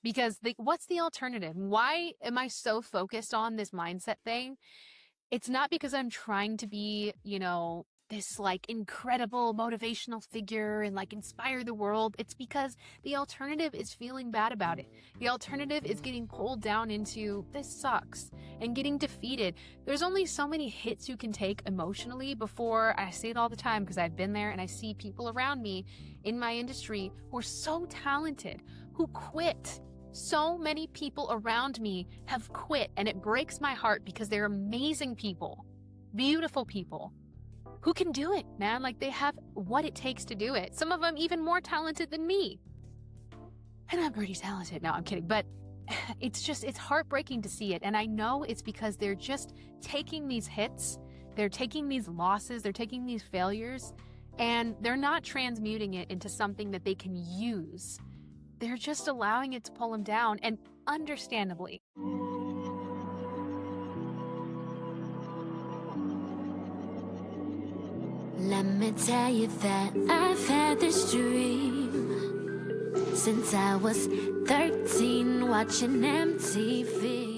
because what's the alternative? Why am I so focused on this mindset thing? It's not because I'm trying to be, this like incredible motivational figure and like inspire the world. It's because the alternative is feeling bad about it. The alternative is getting pulled down into this sucks and getting defeated. There's only so many hits you can take emotionally before, I say it all the time because I've been there and I see people around me in my industry who are so talented, who quit. So many people around me have quit, and it breaks my heart because they're amazing people, beautiful people who can do it, man. Like, they have what it takes to do it. Some of them even more talented than me. And I'm pretty talented. No, I'm kidding. But it's heartbreaking to see it. And I know it's because they're just taking these hits, they're taking these losses, they're taking these failures, and they're not transmuting it into something that they can use. They're just allowing it to pull them down, and understandably. Let me tell you that I've had this dream since I was 13, watching MTV.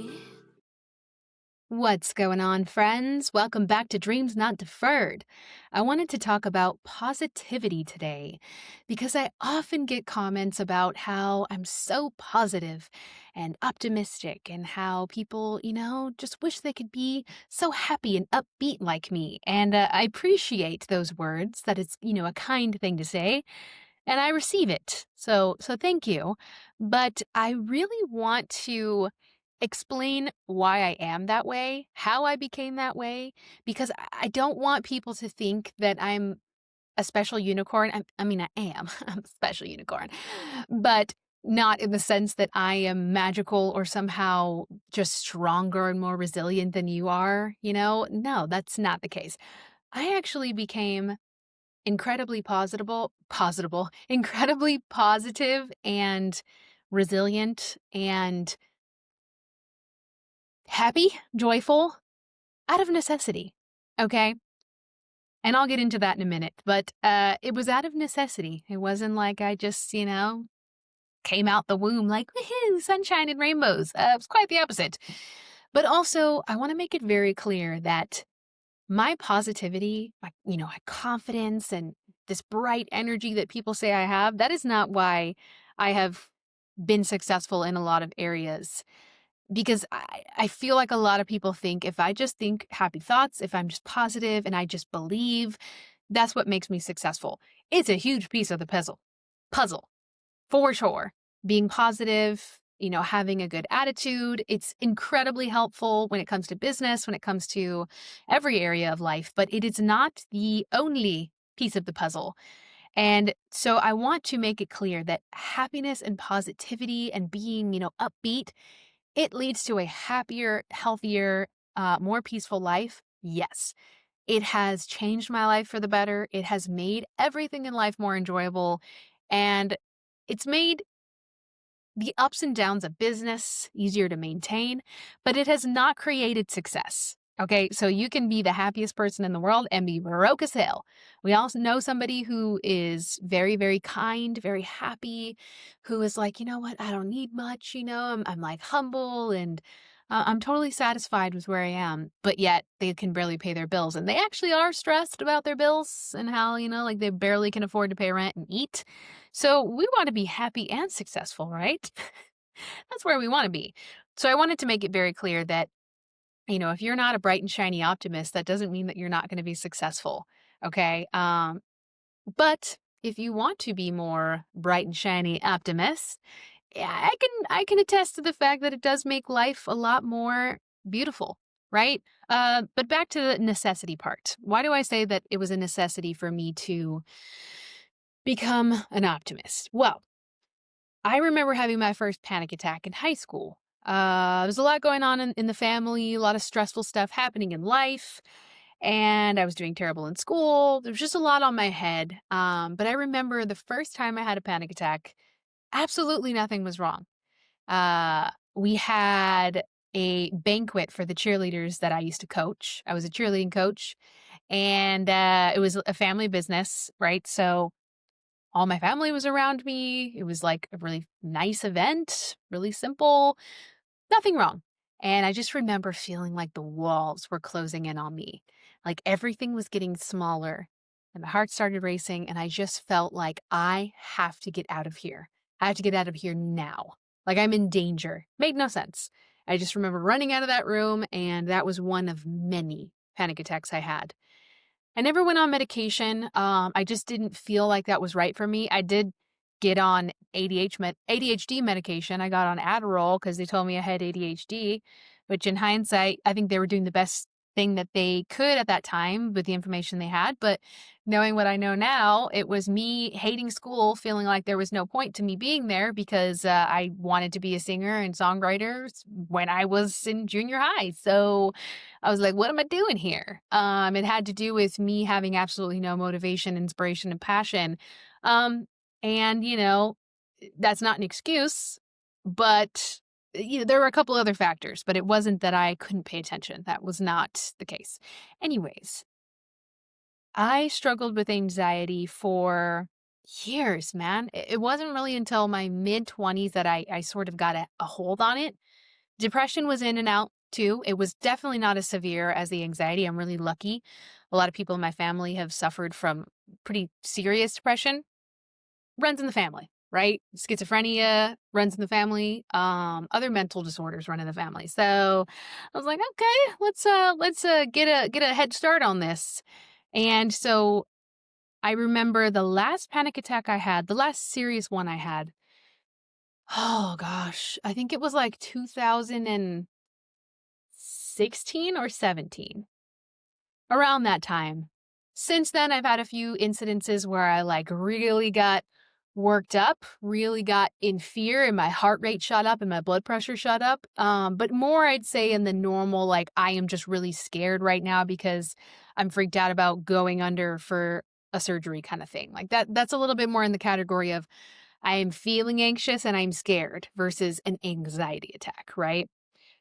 What's going on, friends? Welcome back to Dreams Not Deferred. I wanted to talk about positivity today because I often get comments about how I'm so positive and optimistic and how people, just wish they could be so happy and upbeat like me. And I appreciate those words, that it's, a kind thing to say, and I receive it. So thank you. But I really want to explain why I am that way, how I became that way, because I don't want people to think that I'm a special unicorn. I am. I'm a special unicorn, but not in the sense that I am magical or somehow just stronger and more resilient than you are, No, that's not the case. I actually became incredibly positive and resilient and happy, joyful, out of necessity, okay? And I'll get into that in a minute, but it was out of necessity. It wasn't like I just, came out the womb like, woohoo, sunshine and rainbows. It was quite the opposite. But also, I want to make it very clear that my positivity, my confidence and this bright energy that people say I have, that is not why I have been successful in a lot of areas. Because I feel like a lot of people think if I just think happy thoughts, if I'm just positive and I just believe, that's what makes me successful. It's a huge piece of the puzzle, for sure. Being positive, having a good attitude, it's incredibly helpful when it comes to business, when it comes to every area of life, but it is not the only piece of the puzzle. And so I want to make it clear that happiness and positivity and being, upbeat, it leads to a happier, healthier, more peaceful life. Yes. It has changed my life for the better. It has made everything in life more enjoyable. And it's made the ups and downs of business easier to maintain, but it has not created success. Okay, so you can be the happiest person in the world and be broke as hell. We also know somebody who is very, very kind, very happy, who is like, you know what, I don't need much, I'm like humble and I'm totally satisfied with where I am, but yet they can barely pay their bills. And they actually are stressed about their bills and how, like they barely can afford to pay rent and eat. So we want to be happy and successful, right? That's where we want to be. So I wanted to make it very clear that, if you're not a bright and shiny optimist, that doesn't mean that you're not going to be successful. Okay. But if you want to be more bright and shiny optimist, yeah, I can attest to the fact that it does make life a lot more beautiful, right? But back to the necessity part. Why do I say that it was a necessity for me to become an optimist? Well, I remember having my first panic attack in high school. There's a lot going on in the family, a lot of stressful stuff happening in life, and I was doing terrible in school. There was just a lot on my head. But I remember the first time I had a panic attack, absolutely nothing was wrong. We had a banquet for the cheerleaders that I used to coach. I was a cheerleading coach, and it was a family business, right? So All my family was around me. It was like a really nice event, really simple, nothing wrong. And I just remember feeling like the walls were closing in on me. Like everything was getting smaller and my heart started racing. And I just felt like I have to get out of here. I have to get out of here now. Like I'm in danger. Made no sense. I just remember running out of that room, and that was one of many panic attacks I had. I never went on medication. I just didn't feel like that was right for me. I did get on ADHD medication. I got on Adderall because they told me I had ADHD, which in hindsight, I think they were doing the best thing that they could at that time with the information they had. But knowing what I know now, it was me hating school, feeling like there was no point to me being there because I wanted to be a singer and songwriter when I was in junior high. So I was like, what am I doing here? It had to do with me having absolutely no motivation, inspiration, and passion. Um, and, that's not an excuse, but there were a couple other factors, but it wasn't that I couldn't pay attention. That was not the case. Anyways, I struggled with anxiety for years, man. It wasn't really until my mid 20s that I sort of got a hold on it. Depression was in and out too. It was definitely not as severe as the anxiety. I'm really lucky. A lot of people in my family have suffered from pretty serious depression. Runs in the family, right? Schizophrenia runs in the family. Other mental disorders run in the family. So I was like, okay, let's get a head start on this. And so I remember the last panic attack I had, the last serious one I had. Oh gosh, I think it was like 2016 or 17, around that time. Since then, I've had a few incidences where I like really got worked up, really got in fear, and my heart rate shot up and my blood pressure shot up. But more, I'd say, in the normal, like, I am just really scared right now because I'm freaked out about going under for a surgery kind of thing. Like that's a little bit more in the category of I am feeling anxious and I'm scared versus an anxiety attack, right?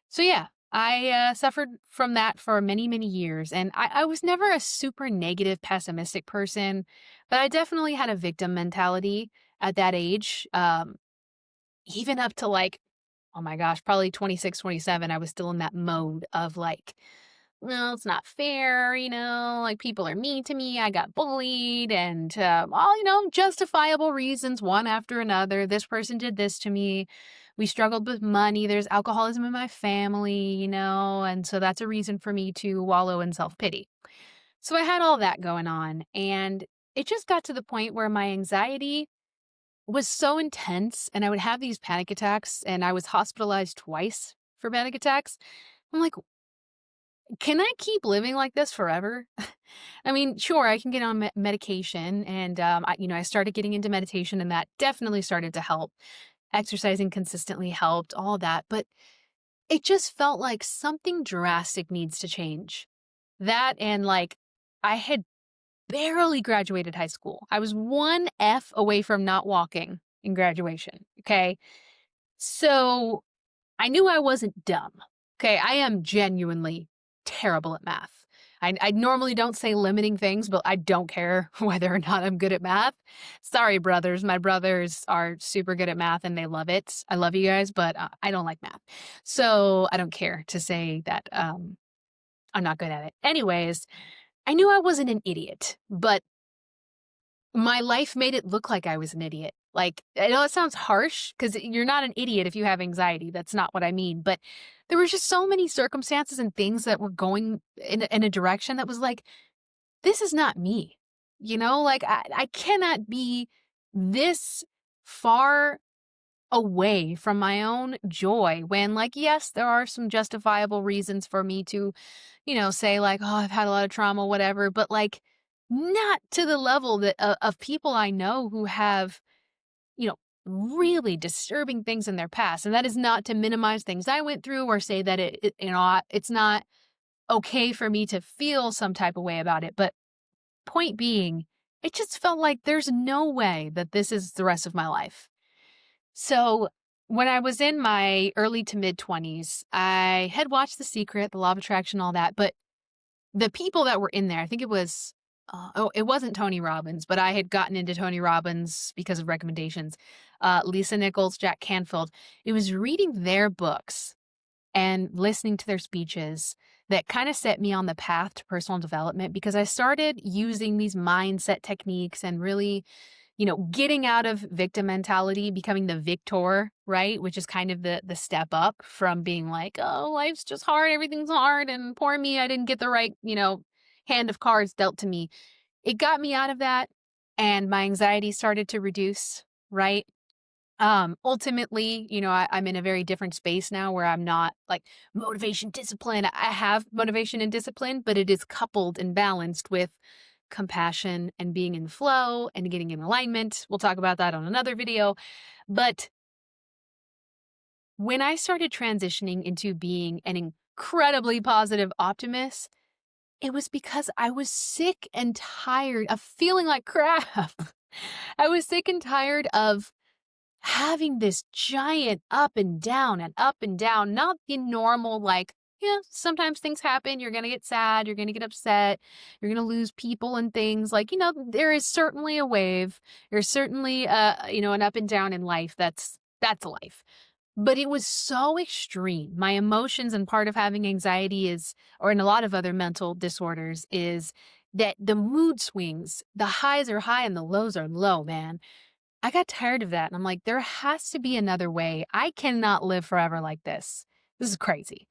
So yeah, I suffered from that for many, many years. And I was never a super negative, pessimistic person, but I definitely had a victim mentality at that age. Even up to like, oh my gosh, probably 26, 27, I was still in that mode of like, well, it's not fair, like people are mean to me. I got bullied and all, justifiable reasons, one after another. This person did this to me. We struggled with money. There's alcoholism in my family, and so that's a reason for me to wallow in self pity. So I had all that going on. And it just got to the point where my anxiety was so intense and I would have these panic attacks and I was hospitalized twice for panic attacks. I'm like, can I keep living like this forever? I mean, sure, I can get on medication, and I started getting into meditation, and that definitely started to help. Exercising consistently helped, all that, but it just felt like something drastic needs to change. That and like I had barely graduated high school. I was one F away from not walking in graduation. Okay, so I knew I wasn't dumb. Okay, I am genuinely terrible at math. I normally don't say limiting things, but I don't care whether or not I'm good at math. Sorry, brothers. My brothers are super good at math and they love it. I love you guys, but I don't like math. So I don't care to say that I'm not good at it. Anyways, I knew I wasn't an idiot, but my life made it look like I was an idiot. Like, I know it sounds harsh because you're not an idiot if you have anxiety. That's not what I mean. But there were just so many circumstances and things that were going in a direction that was like, this is not me. Like I cannot be this far away from my own joy when, like, yes, there are some justifiable reasons for me to, say like, oh, I've had a lot of trauma, whatever, but like not to the level that of people I know who have, you know, really disturbing things in their past. And that is not to minimize things I went through or say that it's not okay for me to feel some type of way about it. But point being, it just felt like there's no way that this is the rest of my life. So when I was in my early to mid 20s, I had watched The Secret, The Law of Attraction, all that. But the people that were in there, I think it was oh, it wasn't Tony Robbins, but I had gotten into Tony Robbins because of recommendations. Lisa Nichols, Jack Canfield. It was reading their books and listening to their speeches that kind of set me on the path to personal development because I started using these mindset techniques and really, getting out of victim mentality, becoming the victor, right? Which is kind of the step up from being like, oh, life's just hard, everything's hard, and poor me, I didn't get the right, hand of cards dealt to me. It got me out of that, and my anxiety started to reduce, right? Ultimately, I'm in a very different space now where I'm not like motivation, discipline. I have motivation and discipline, but it is coupled and balanced with compassion and being in flow and getting in alignment. We'll talk about that on another video. But when I started transitioning into being an incredibly positive optimist, it was because I was sick and tired of feeling like crap. I was sick and tired of having this giant up and down, not the normal, like, yeah, sometimes things happen. You're going to get sad. You're going to get upset. You're going to lose people and things. Like, there is certainly a wave. There's certainly, an up and down in life. That's life. But it was so extreme. My emotions, and part of having anxiety is, or in a lot of other mental disorders, is that the mood swings, the highs are high and the lows are low, man. I got tired of that. And I'm like, there has to be another way. I cannot live forever like this. This is crazy.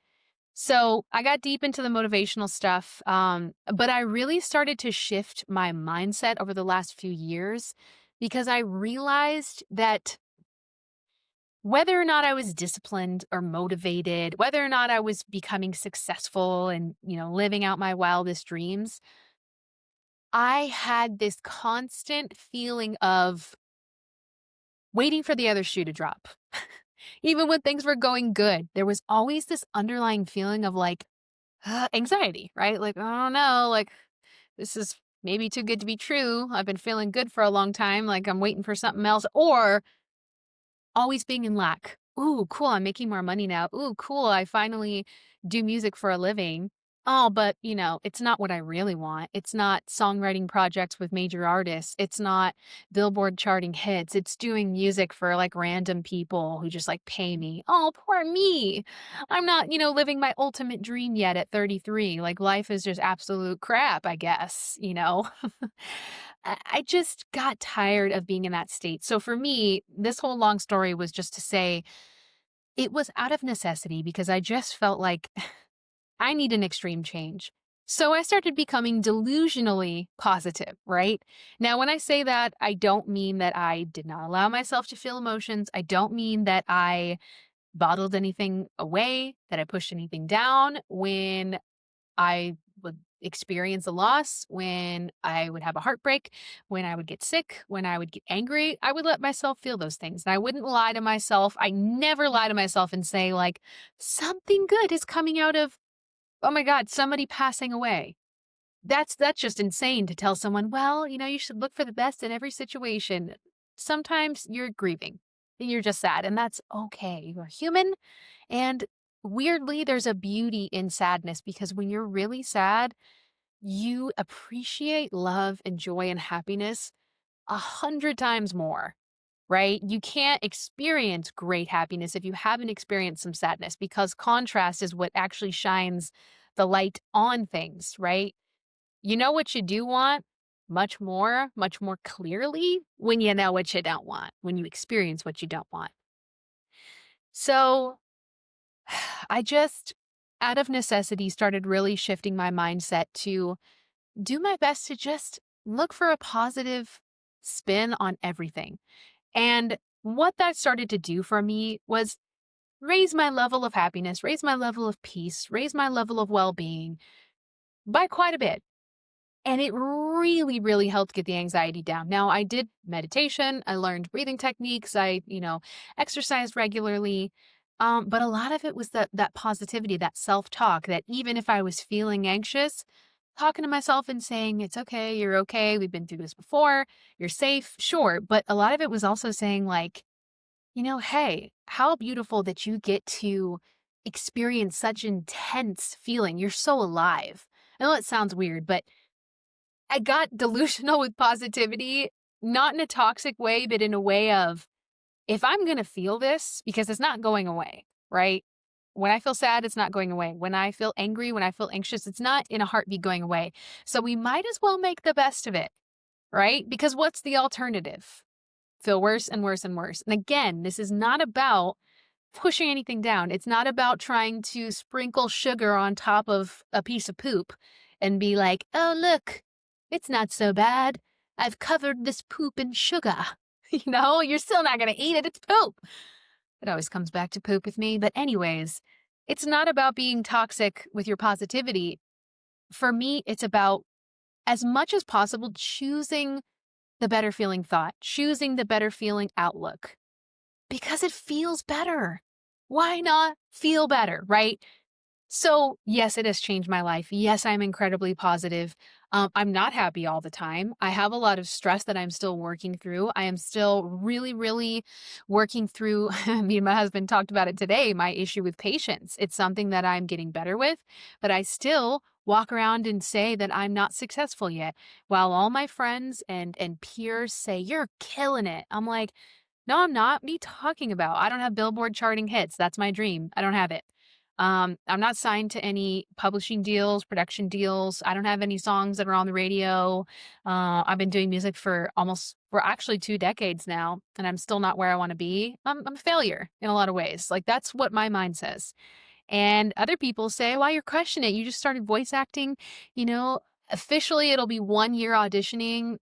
So I got deep into the motivational stuff. But I really started to shift my mindset over the last few years because I realized that whether or not I was disciplined or motivated, whether or not I was becoming successful and, living out my wildest dreams, I had this constant feeling of waiting for the other shoe to drop. Even when things were going good, there was always this underlying feeling of like anxiety, right? Like, I don't know, like this is maybe too good to be true. I've been feeling good for a long time. Like I'm waiting for something else, or always being in lack. Ooh, cool. I'm making more money now. Ooh, cool. I finally do music for a living. Oh, but it's not what I really want. It's not songwriting projects with major artists. It's not Billboard charting hits. It's doing music for like random people who just like pay me. Oh, poor me. I'm not, living my ultimate dream yet at 33. Like life is just absolute crap, I guess. I just got tired of being in that state. So for me, this whole long story was just to say it was out of necessity because I just felt like I need an extreme change. So I started becoming delusionally positive, right? Now, when I say that, I don't mean that I did not allow myself to feel emotions. I don't mean that I bottled anything away, that I pushed anything down. When I would experience a loss, when I would have a heartbreak, when I would get sick, when I would get angry, I would let myself feel those things. And I wouldn't lie to myself. I never lie to myself and say, like, something good is coming out of, oh my God, somebody passing away. That's just insane to tell someone, well, you should look for the best in every situation. Sometimes you're grieving and you're just sad, and that's okay. You're human. And weirdly, there's a beauty in sadness because when you're really sad, you appreciate love and joy and happiness 100 times more, right? You can't experience great happiness if you haven't experienced some sadness because contrast is what actually shines the light on things, right? You know what you do want much more clearly when you know what you don't want, when you experience what you don't want. So I just, out of necessity, started really shifting my mindset to do my best to just look for a positive spin on everything. And what that started to do for me was raise my level of happiness, raise my level of peace, raise my level of well being by quite a bit. And it really, really helped get the anxiety down. Now, I did meditation, I learned breathing techniques, I, exercised regularly. But a lot of it was that positivity, that self-talk, that even if I was feeling anxious, talking to myself and saying, it's okay, you're okay, we've been through this before, you're safe, sure. But a lot of it was also saying, like, hey, how beautiful that you get to experience such intense feeling. You're so alive. I know it sounds weird, but I got delusional with positivity, not in a toxic way, but in a way of, if I'm going to feel this, because it's not going away, right? When I feel sad, it's not going away. When I feel angry, when I feel anxious, it's not in a heartbeat going away. So we might as well make the best of it, right? Because what's the alternative? Feel worse and worse and worse. And again, this is not about pushing anything down. It's not about trying to sprinkle sugar on top of a piece of poop and be like, oh, look, it's not so bad. I've covered this poop in sugar. You're still not going to eat it. It's poop. It always comes back to poop with me. But, anyways, it's not about being toxic with your positivity. For me, it's about, as much as possible, choosing the better feeling thought, choosing the better feeling outlook, because it feels better. Why not feel better, right? So, yes, it has changed my life. Yes, I'm incredibly positive. I'm not happy all the time. I have a lot of stress that I'm still working through. I am still really, really working through. Me and my husband talked about it today, my issue with patience. It's something that I'm getting better with, but I still walk around and say that I'm not successful yet, while all my friends and peers say, you're killing it. I'm like, no, I'm not. What are you talking about? I don't have Billboard charting hits. That's my dream. I don't have it. I'm not signed to any publishing deals, production deals. I don't have any songs that are on the radio. I've been doing music for actually 2 decades now, and I'm still not where I want to be. I'm a failure in a lot of ways. Like, that's what my mind says. And other people say, well, you're crushing it. You just started voice acting. You know, Officially, it'll be 1 year auditioning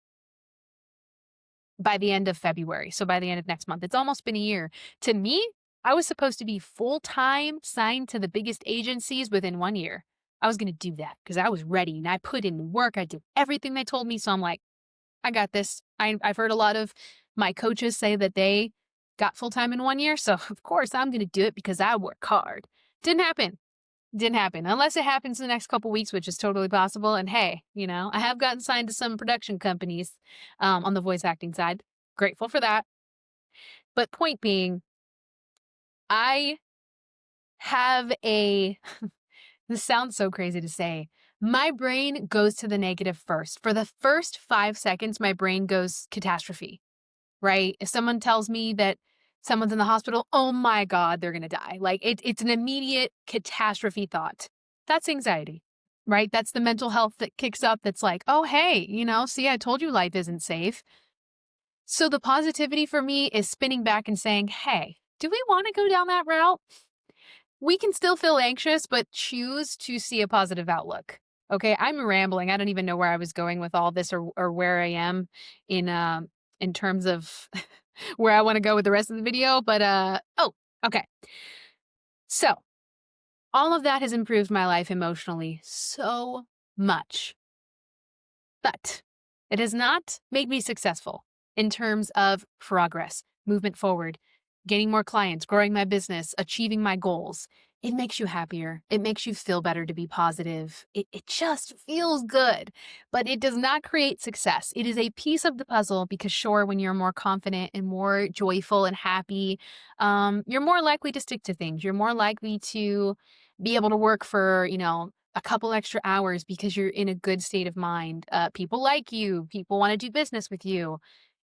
by the end of February. So by the end of next month, it's almost been a year. To me, I was supposed to be full-time signed to the biggest agencies within 1 year. I was going to do that because I was ready and I put in work. I did everything they told me. So I'm like, I got this. I've heard a lot of my coaches say that they got full-time in 1 year. So of course I'm going to do it because I work hard. Didn't happen. Didn't happen. Unless it happens in the next couple weeks, which is totally possible. And hey, I have gotten signed to some production companies on the voice acting side. Grateful for that. But point being, I have a, this sounds so crazy to say. My brain goes to the negative first. For the first 5 seconds, my brain goes catastrophe, right? If someone tells me that someone's in the hospital, oh my God, they're going to die. Like, it's an immediate catastrophe thought. That's anxiety, right? That's the mental health that kicks up. That's like, oh, hey, see, I told you life isn't safe. So the positivity for me is spinning back and saying, hey, do we want to go down that route? We can still feel anxious, but choose to see a positive outlook. Okay, I'm rambling. I don't even know where I was going with all this, or where I am in terms of where I want to go with the rest of the video. But okay. So all of that has improved my life emotionally so much. But it has not made me successful in terms of progress, movement forward, gaining more clients, growing my business, achieving my goals. It makes you happier. It makes you feel better to be positive. It just feels good, but it does not create success. It is a piece of the puzzle because, sure, when you're more confident and more joyful and happy, you're more likely to stick to things. You're more likely to be able to work for, a couple extra hours because you're in a good state of mind. People like you. People want to do business with you.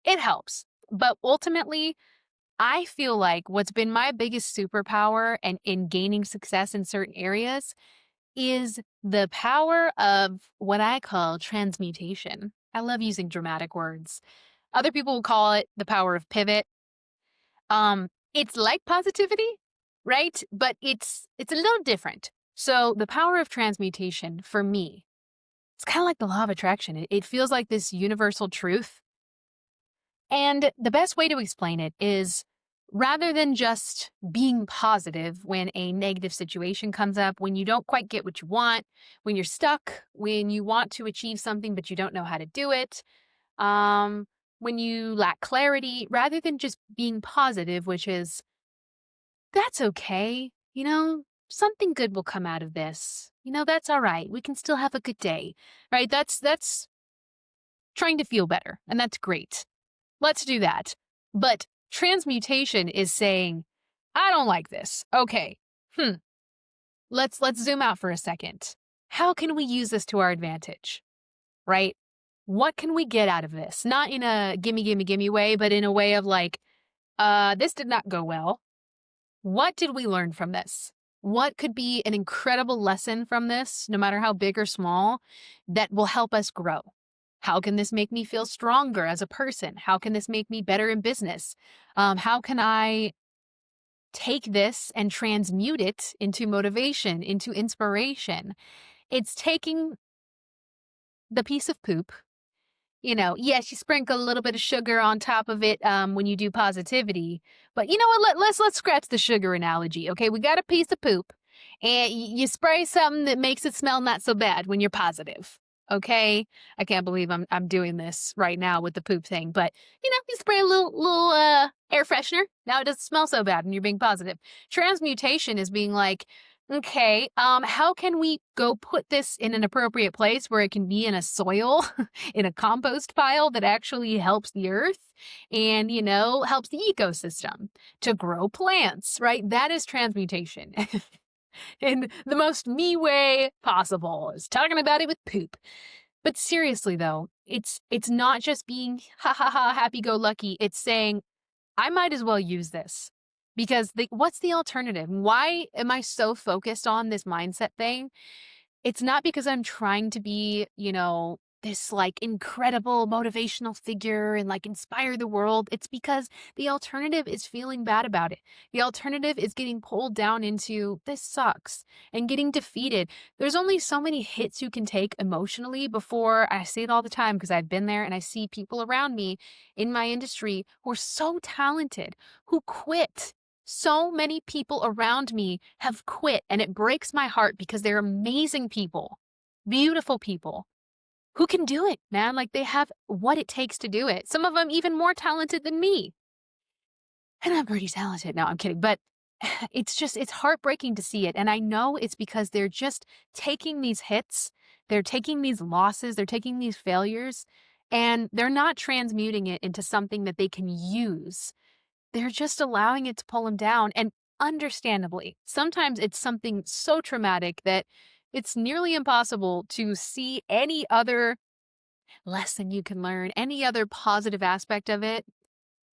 It helps. But ultimately, I feel like what's been my biggest superpower and in gaining success in certain areas is the power of what I call transmutation. I love using dramatic words. Other people will call it the power of pivot. It's like positivity, right? But it's a little different. So the power of transmutation for me, it's kind of like the law of attraction. It feels like this universal truth. And the best way to explain it is, rather than just being positive when a negative situation comes up, when you don't quite get what you want, when you're stuck, when you want to achieve something but you don't know how to do it, when you lack clarity, rather than just being positive, which is, that's okay, something good will come out of this. That's all right. We can still have a good day, right? That's trying to feel better, and that's great. Let's do that. But transmutation is saying, I don't like this. Okay. Let's zoom out for a second. How can we use this to our advantage? Right? What can we get out of this? Not in a gimme, gimme, gimme way, but in a way of like, this did not go well. What did we learn from this? What could be an incredible lesson from this, no matter how big or small, that will help us grow? How can this make me feel stronger as a person? How can this make me better in business? How can I take this and transmute it into motivation, into inspiration? It's taking the piece of poop. Yes, you sprinkle a little bit of sugar on top of it when you do positivity. But you know what? Let's scratch the sugar analogy. Okay, we got a piece of poop, and you spray something that makes it smell not so bad when you're positive. Okay, I can't believe I'm doing this right now with the poop thing, but you spray a little air freshener. Now it doesn't smell so bad when you're being positive. Transmutation is being like, okay, how can we go put this in an appropriate place where it can be in a soil, in a compost pile that actually helps the earth and, helps the ecosystem to grow plants, right? That is transmutation in the most me way possible, is talking about it with poop. But seriously though, it's not just being ha ha ha happy go lucky. It's saying I might as well use this because what's the alternative? Why am I so focused on this mindset thing? It's not because I'm trying to be, this like incredible motivational figure and like inspire the world. It's because the alternative is feeling bad about it. The alternative is getting pulled down into this sucks and getting defeated. There's only so many hits you can take emotionally before I see it all the time because I've been there and I see people around me in my industry who are so talented who quit. So many people around me have quit, and it breaks my heart because they're amazing people, beautiful people who can do it, man. Like they have what it takes to do it. Some of them even more talented than me. And I'm pretty talented. No, I'm kidding. But it's heartbreaking to see it. And I know it's because they're just taking these hits, they're taking these losses, they're taking these failures, and they're not transmuting it into something that they can use. They're just allowing it to pull them down, and understandably, sometimes it's something so traumatic that it's nearly impossible to see any other lesson you can learn, any other positive aspect of it.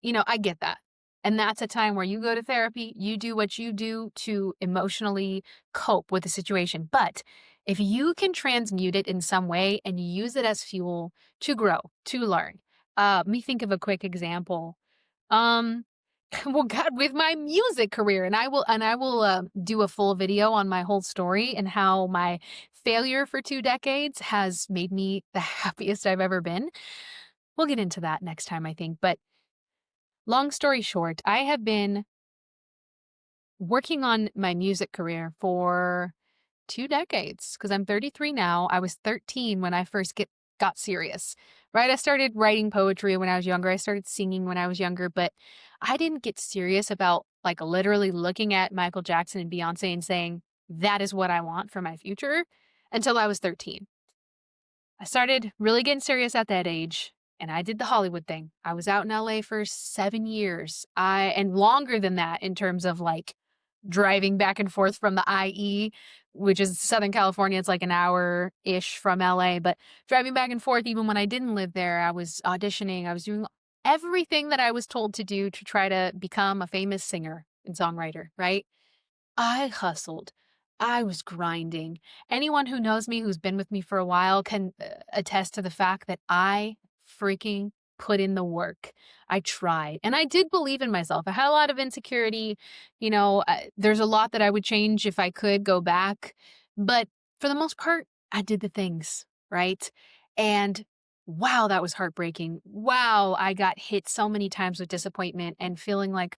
I get that. And that's a time where you go to therapy, you do what you do to emotionally cope with the situation. But if you can transmute it in some way and use it as fuel to grow, to learn, let me think of a quick example. Um, well, God, with my music career, and I will do a full video on my whole story and how my failure for 2 decades has made me the happiest I've ever been. We'll get into that next time, I think. But long story short, I have been working on my music career for 2 decades because I'm 33 now. I was 13 when I first got serious, right? I started writing poetry when I was younger. I started singing when I was younger, but I didn't get serious about like literally looking at Michael Jackson and Beyonce and saying, that is what I want for my future until I was 13. I started really getting serious at that age, and I did the Hollywood thing. I was out in LA for 7 years. And longer than that in terms of like driving back and forth from the IE, which is Southern California. It's like an hour-ish from LA, but driving back and forth, even when I didn't live there, I was auditioning. I was doing everything that I was told to do to try to become a famous singer and songwriter, right? I hustled. I was grinding. Anyone who knows me, who's been with me for a while, can attest to the fact that I freaking put in the work. I tried. And I did believe in myself. I had a lot of insecurity. There's a lot that I would change if I could go back. But for the most part, I did the things, right? And wow, that was heartbreaking. Wow, I got hit so many times with disappointment and feeling like,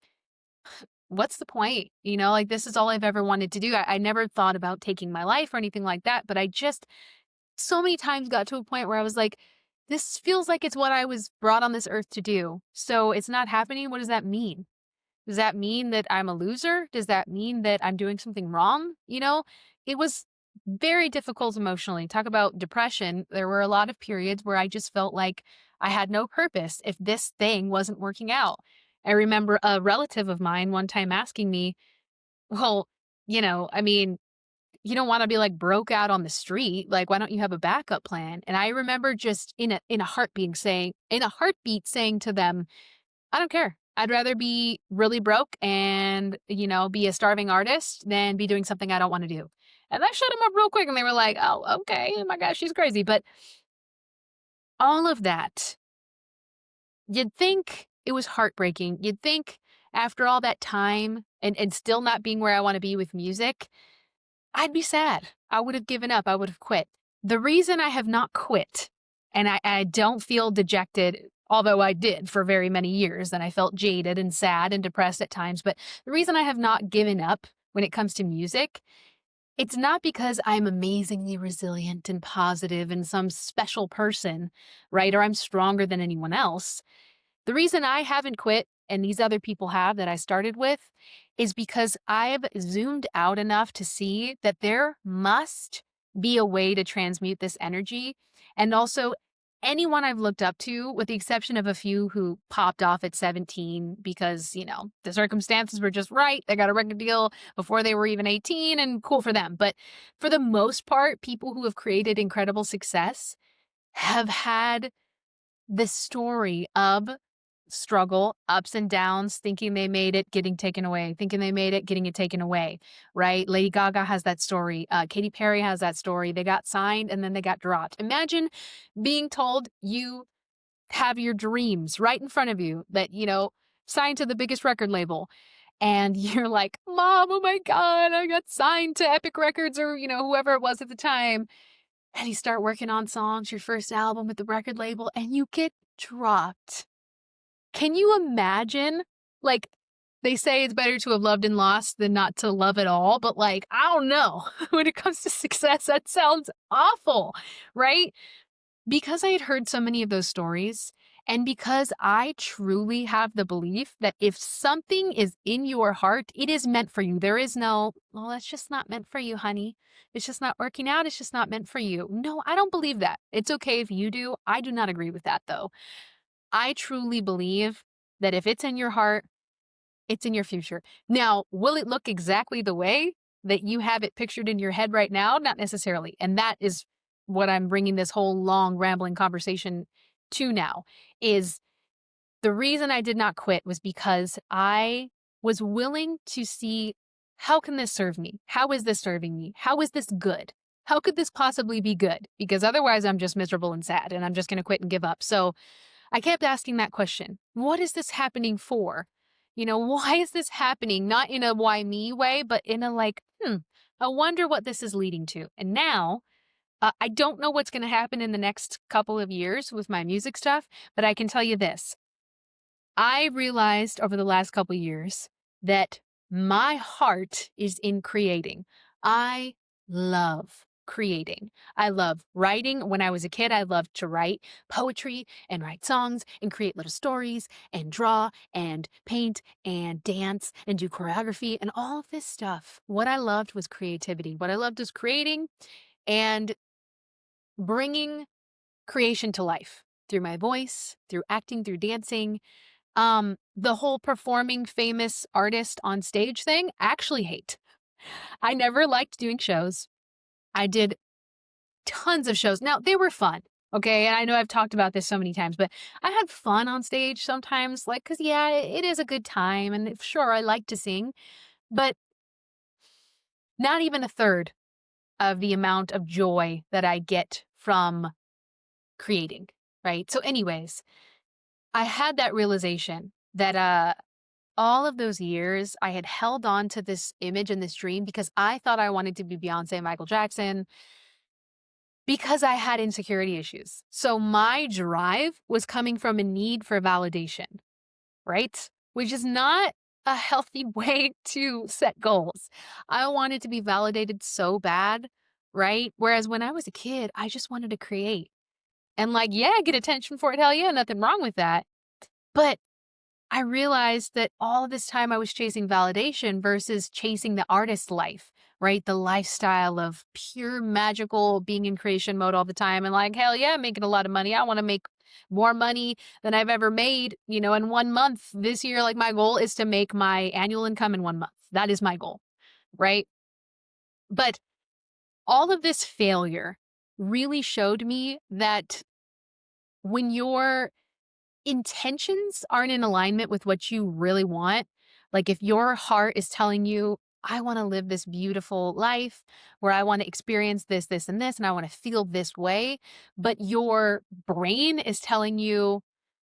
what's the point? Like this is all I've ever wanted to do. I never thought about taking my life or anything like that, but I just so many times got to a point where I was like, this feels like it's what I was brought on this earth to do. So it's not happening. What does that mean? Does that mean that I'm a loser? Does that mean that I'm doing something wrong? It was very difficult emotionally. Talk about depression. There were a lot of periods where I just felt like I had no purpose if this thing wasn't working out. I remember a relative of mine one time asking me, well, I mean, you don't wanna be, like, broke out on the street, like, why don't you have a backup plan? And I remember just in a heartbeat saying to them, "I don't care. I'd rather be really broke and, be a starving artist than be doing something I don't wanna do." And that shut them up real quick, and they were like, "Oh, okay. Oh my gosh, she's crazy." But all of that, you'd think it was heartbreaking. You'd think after all that time and still not being where I wanna be with music, I'd be sad. I would have given up. I would have quit. The reason I have not quit, and I don't feel dejected, although I did for very many years, and I felt jaded and sad and depressed at times, but the reason I have not given up when it comes to music, it's not because I'm amazingly resilient and positive and some special person, right? Or I'm stronger than anyone else. The reason I haven't quit and these other people have that I started with is because I've zoomed out enough to see that there must be a way to transmute this energy. And also, anyone I've looked up to, with the exception of a few who popped off at 17 because, the circumstances were just right. They got a record deal before they were even 18 and cool for them. But for the most part, people who have created incredible success have had the story of struggle, ups and downs, thinking they made it, getting taken away, thinking they made it, getting it taken away, right? Lady Gaga has that story. Katy Perry has that story. They got signed and then they got dropped. Imagine being told you have your dreams right in front of you that, signed to the biggest record label. And you're like, Mom, oh my God, I got signed to Epic Records or, whoever it was at the time. And you start working on songs, your first album with the record label, and you get dropped. Can you imagine? Like, they say it's better to have loved and lost than not to love at all, but, like, I don't know. When it comes to success, that sounds awful, right? Because I had heard so many of those stories, and because I truly have the belief that if something is in your heart, it is meant for you. There is no, "Well, that's just not meant for you, honey. It's just not working out. It's just not meant for you." No, I don't believe that. It's okay if you do. I do not agree with that, though. I truly believe that if it's in your heart, it's in your future. Now, will it look exactly the way that you have it pictured in your head right now? Not necessarily. And that is what I'm bringing this whole long rambling conversation to now is the reason I did not quit was because I was willing to see, how can this serve me? How is this serving me? How is this good? How could this possibly be good? Because otherwise I'm just miserable and sad and I'm just going to quit and give up. So I kept asking that question. What is this happening for? Why is this happening? Not in a why me way, but in a like, I wonder what this is leading to. And now I don't know what's going to happen in the next couple of years with my music stuff, but I can tell you this. I realized over the last couple of years that my heart is in creating. I love creating. I love writing. When I was a kid, I loved to write poetry and write songs and create little stories and draw and paint and dance and do choreography and all of this stuff. What I loved was creativity. What I loved was creating and bringing creation to life through my voice, through acting, through dancing. The whole performing famous artist on stage thing, I actually hate. I never liked doing shows. I did tons of shows. Now, they were fun, okay? And I know I've talked about this so many times, but I had fun on stage sometimes, like, because, yeah, it is a good time. And sure, I like to sing, but not even a third of the amount of joy that I get from creating, right? So, anyways, I had that realization that all of those years I had held on to this image and this dream because I thought I wanted to be Beyonce, Michael Jackson, because I had insecurity issues. So my drive was coming from a need for validation, right? Which is not a healthy way to set goals. I wanted to be validated so bad, right? Whereas when I was a kid, I just wanted to create. And like, yeah, get attention for it. Hell yeah, nothing wrong with that. But I realized that all this time I was chasing validation versus chasing the artist life, right? The lifestyle of pure magical being in creation mode all the time and like, hell yeah, making a lot of money. I want to make more money than I've ever made, in 1 month this year. Like my goal is to make my annual income in 1 month. That is my goal, right? But all of this failure really showed me that when your intentions aren't in alignment with what you really want, like if your heart is telling you, I want to live this beautiful life where I want to experience this, this, and this, and I want to feel this way, but your brain is telling you,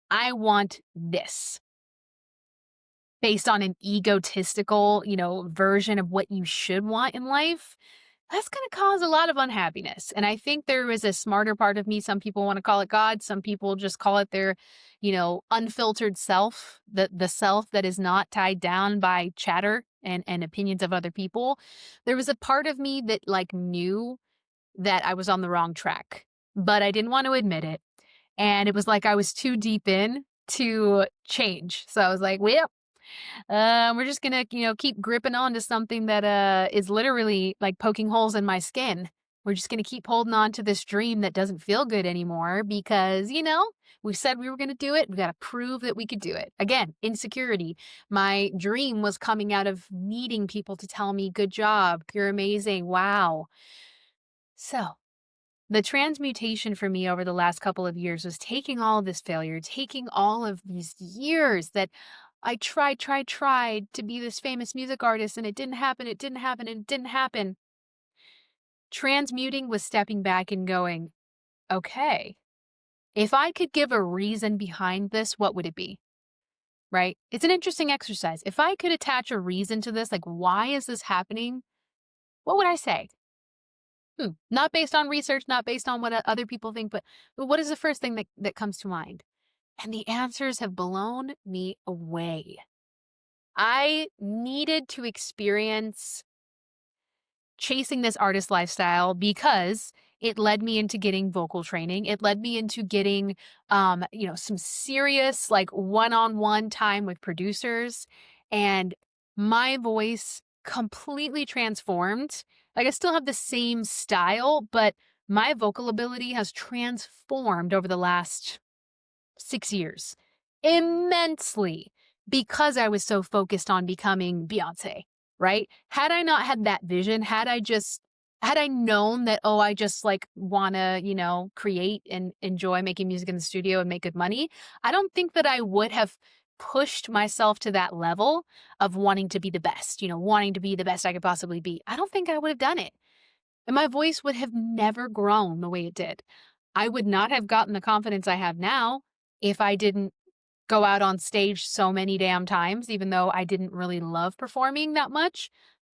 I want this based on an egotistical, version of what you should want in life, that's going to cause a lot of unhappiness. And I think there is a smarter part of me. Some people want to call it God. Some people just call it their, unfiltered self, the self that is not tied down by chatter and opinions of other people. There was a part of me that like knew that I was on the wrong track, but I didn't want to admit it. And it was like I was too deep in to change. So I was like, well, we're just gonna, keep gripping on to something that is literally like poking holes in my skin. We're just gonna keep holding on to this dream that doesn't feel good anymore because, we said we were gonna do it. We gotta prove that we could do it. Again, insecurity. My dream was coming out of needing people to tell me, good job, you're amazing, wow. So the transmutation for me over the last couple of years was taking all of this failure, taking all of these years that I tried to be this famous music artist and it didn't happen, and it didn't happen. Transmuting was stepping back and going, okay, if I could give a reason behind this, what would it be? Right? It's an interesting exercise. If I could attach a reason to this, like, why is this happening? What would I say? Not based on research, not based on what other people think, but what is the first thing that comes to mind? And the answers have blown me away. I needed to experience chasing this artist lifestyle because it led me into getting vocal training. It led me into getting, some serious like one-on-one time with producers, and my voice completely transformed. Like I still have the same style, but my vocal ability has transformed over the last 6 years immensely because I was so focused on becoming Beyonce, right? Had I not had that vision, had I known that, oh, I just like want to, create and enjoy making music in the studio and make good money, I don't think that I would have pushed myself to that level of wanting to be the best, wanting to be the best I could possibly be. I don't think I would have done it. And my voice would have never grown the way it did. I would not have gotten the confidence I have now if I didn't go out on stage so many damn times, even though I didn't really love performing that much.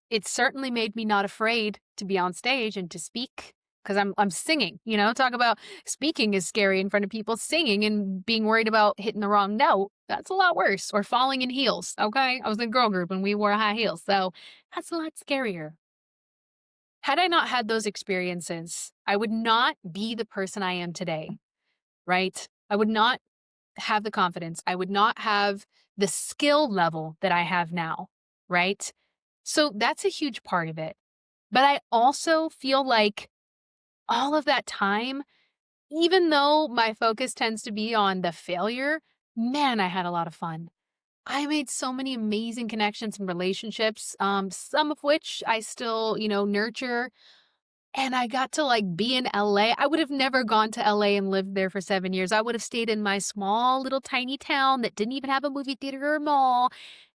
It certainly made me not afraid to be on stage and to speak because I'm singing, talk about speaking is scary in front of people, singing and being worried about hitting the wrong note. That's a lot worse, or falling in heels. Okay. I was in a girl group and we wore high heels. So that's a lot scarier. Had I not had those experiences, I would not be the person I am today, right? I would not have the confidence. I would not have the skill level that I have now, right? So that's a huge part of it. But I also feel like all of that time, even though my focus tends to be on the failure, man, I had a lot of fun. I made so many amazing connections and relationships, some of which I still, nurture. And I got to, like, be in LA. I would have never gone to LA and lived there for 7 years. I would have stayed in my small little tiny town that didn't even have a movie theater or a mall,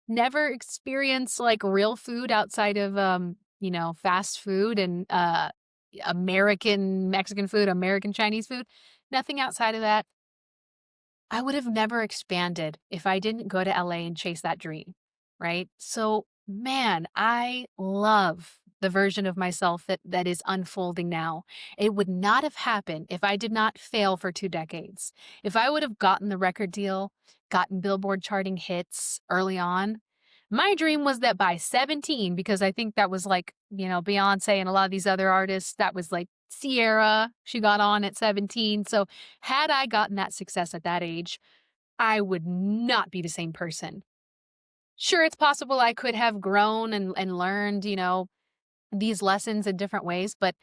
never experienced, like, real food outside of, fast food and, American Mexican food, American Chinese food. Nothing outside of that. I would have never expanded if I didn't go to LA and chase that dream, right? So, man, I love the version of myself that is unfolding now. It would not have happened if I did not fail for 2 decades. If I would have gotten the record deal, gotten Billboard charting hits early on, my dream was that by 17, because I think that was like, Beyonce and a lot of these other artists, that was like Sierra, she got on at 17. So had I gotten that success at that age, I would not be the same person. Sure, it's possible I could have grown and learned, these lessons in different ways, but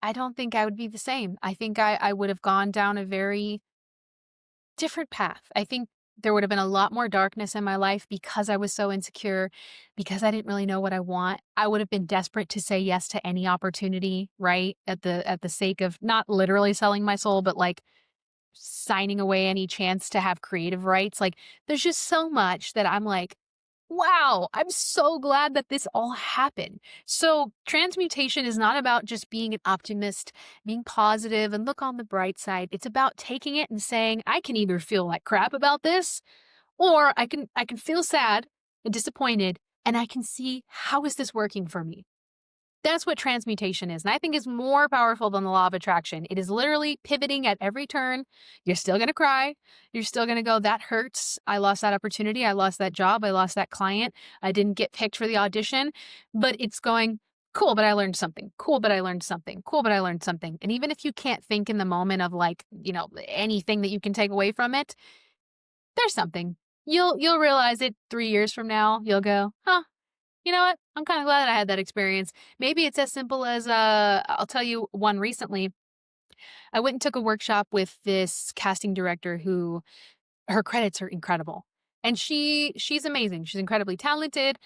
I don't think I would be the same. I think I would have gone down a very different path. I think there would have been a lot more darkness in my life because I was so insecure, because I didn't really know what I want. I would have been desperate to say yes to any opportunity, right? At the sake of not literally selling my soul, but like signing away any chance to have creative rights. Like there's just so much that I'm like, wow, I'm so glad that this all happened. So, transmutation is not about just being an optimist, being positive and look on the bright side. It's about taking it and saying, I can either feel like crap about this or I can feel sad and disappointed and I can see how is this working for me? That's what transmutation is, and I think is more powerful than the law of attraction. It is literally pivoting at every turn. You're still gonna cry. You're still gonna go, that hurts. I lost that opportunity. I lost that job. I lost that client. I didn't get picked for the audition. But it's going, cool, but I learned something. Cool, but I learned something. Cool, but I learned something. And even if you can't think in the moment of like, anything that you can take away from it, there's something. You'll realize it 3 years from now. You'll go, huh, you know what? I'm kind of glad I had that experience. Maybe it's as simple as I'll tell you one recently. I went and took a workshop with this casting director who her credits are incredible. And she's amazing. She's incredibly talented.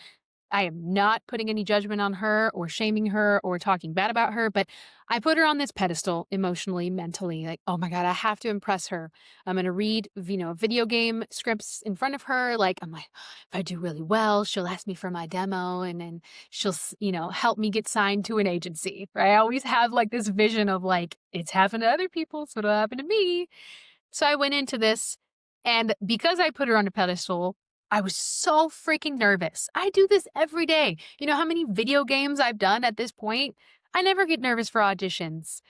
I am not putting any judgment on her or shaming her or talking bad about her, but I put her on this pedestal emotionally, mentally, like, oh my God, I have to impress her. I'm going to read, video game scripts in front of her. Like, I'm like, if I do really well, she'll ask me for my demo and then she'll, help me get signed to an agency. Right. I always have like this vision of like, it's happened to other people, so it'll happen to me. So I went into this, and because I put her on a pedestal, I was so freaking nervous. I do this every day. You know how many video games I've done at this point? I never get nervous for auditions.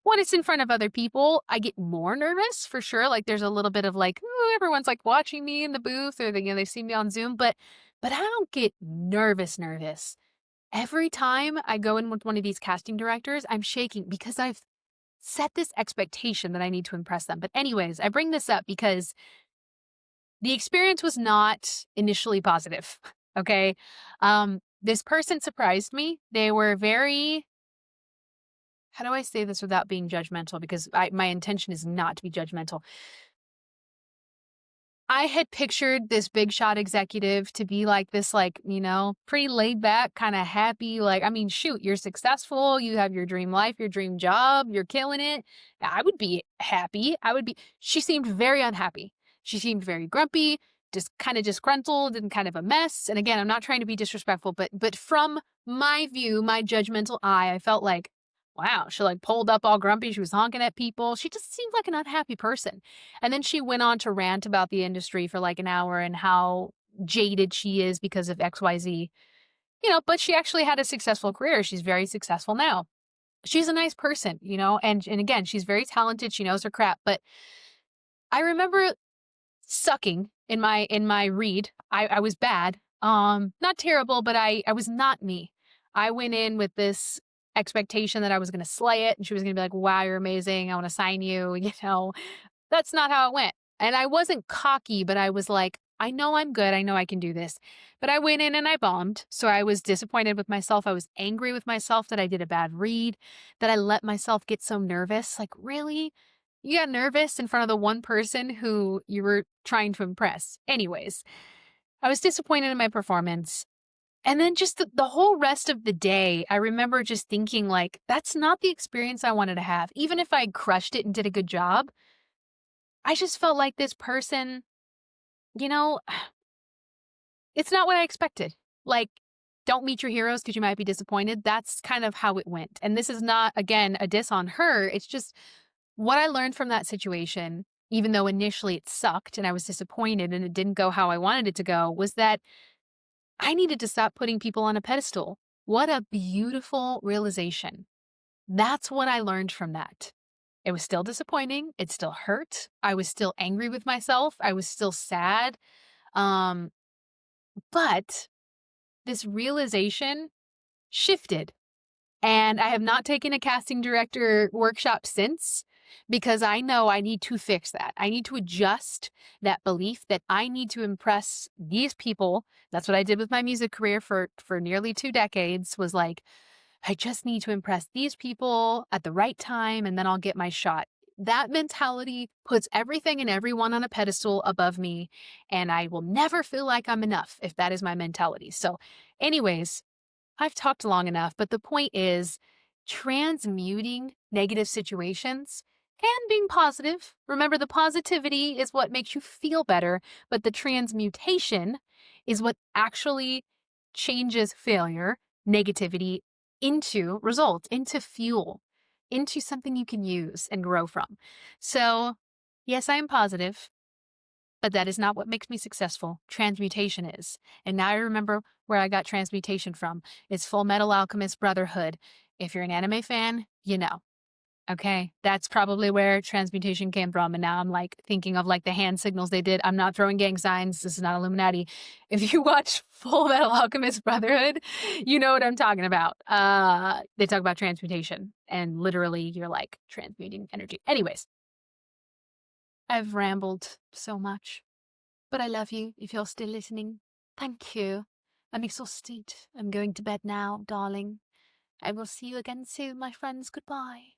When it's in front of other people, I get more nervous for sure. Like there's a little bit of like, "Ooh," everyone's like watching me in the booth or they see me on Zoom, but I don't get nervous. Every time I go in with one of these casting directors, I'm shaking because I've set this expectation that I need to impress them. But anyways, I bring this up because the experience was not initially positive. Okay. This person surprised me. They were very, how do I say this without being judgmental? Because my intention is not to be judgmental. I had pictured this big shot executive to be like this, like, pretty laid back, kind of happy. Like, I mean, shoot, you're successful. You have your dream life, your dream job. You're killing it. I would be happy. She seemed very unhappy. She seemed very grumpy, just kind of disgruntled and kind of a mess. And again, I'm not trying to be disrespectful, but from my view, my judgmental eye, I felt like, wow, she like pulled up all grumpy. She was honking at people. She just seemed like an unhappy person. And then she went on to rant about the industry for like an hour and how jaded she is because of XYZ. But she actually had a successful career. She's very successful now. She's a nice person, and again, she's very talented. She knows her crap. But I remember sucking in my read. I was bad. Not terrible, but I was not me. I went in with this expectation that I was going to slay it and she was going to be like, wow, you're amazing. I want to sign you. That's not how it went. And I wasn't cocky, but I was like, I know I'm good. I know I can do this. But I went in and I bombed. So I was disappointed with myself. I was angry with myself that I did a bad read, that I let myself get so nervous. Like, really? You got nervous in front of the one person who you were trying to impress. Anyways, I was disappointed in my performance. And then just the whole rest of the day, I remember just thinking like, that's not the experience I wanted to have. Even if I crushed it and did a good job, I just felt like this person, you know, it's not what I expected. Like, don't meet your heroes because you might be disappointed. That's kind of how it went. And this is not, again, a diss on her. It's just what I learned from that situation, even though initially it sucked and I was disappointed and it didn't go how I wanted it to go, was that I needed to stop putting people on a pedestal. What a beautiful realization. That's what I learned from that. It was still disappointing. It still hurt. I was still angry with myself. I was still sad. Um, but this realization shifted. And I have not taken a casting director workshop since because I know I need to fix that. I need to adjust that belief that I need to impress these people. That's what I did with my music career for nearly 2 decades, was like, I just need to impress these people at the right time and then I'll get my shot. That mentality puts everything and everyone on a pedestal above me, and I will never feel like I'm enough if that is my mentality. So, anyways, I've talked long enough, but the point is transmuting negative situations and being positive. Remember, the positivity is what makes you feel better, but the transmutation is what actually changes failure, negativity into results, into fuel, into something you can use and grow from. So, yes, I am positive. But that is not what makes me successful. Transmutation is. And now I remember where I got transmutation from. It's Full Metal Alchemist Brotherhood. If you're an anime fan, you know. Okay, that's probably where transmutation came from. And now I'm like thinking of like the hand signals they did. I'm not throwing gang signs. This is not Illuminati. If you watch Full Metal Alchemist Brotherhood, you know what I'm talking about. They talk about transmutation, and literally you're like transmuting energy. Anyways, I've rambled so much. But I love you if you're still listening. Thank you. I'm exhausted. I'm going to bed now, darling. I will see you again soon, my friends. Goodbye.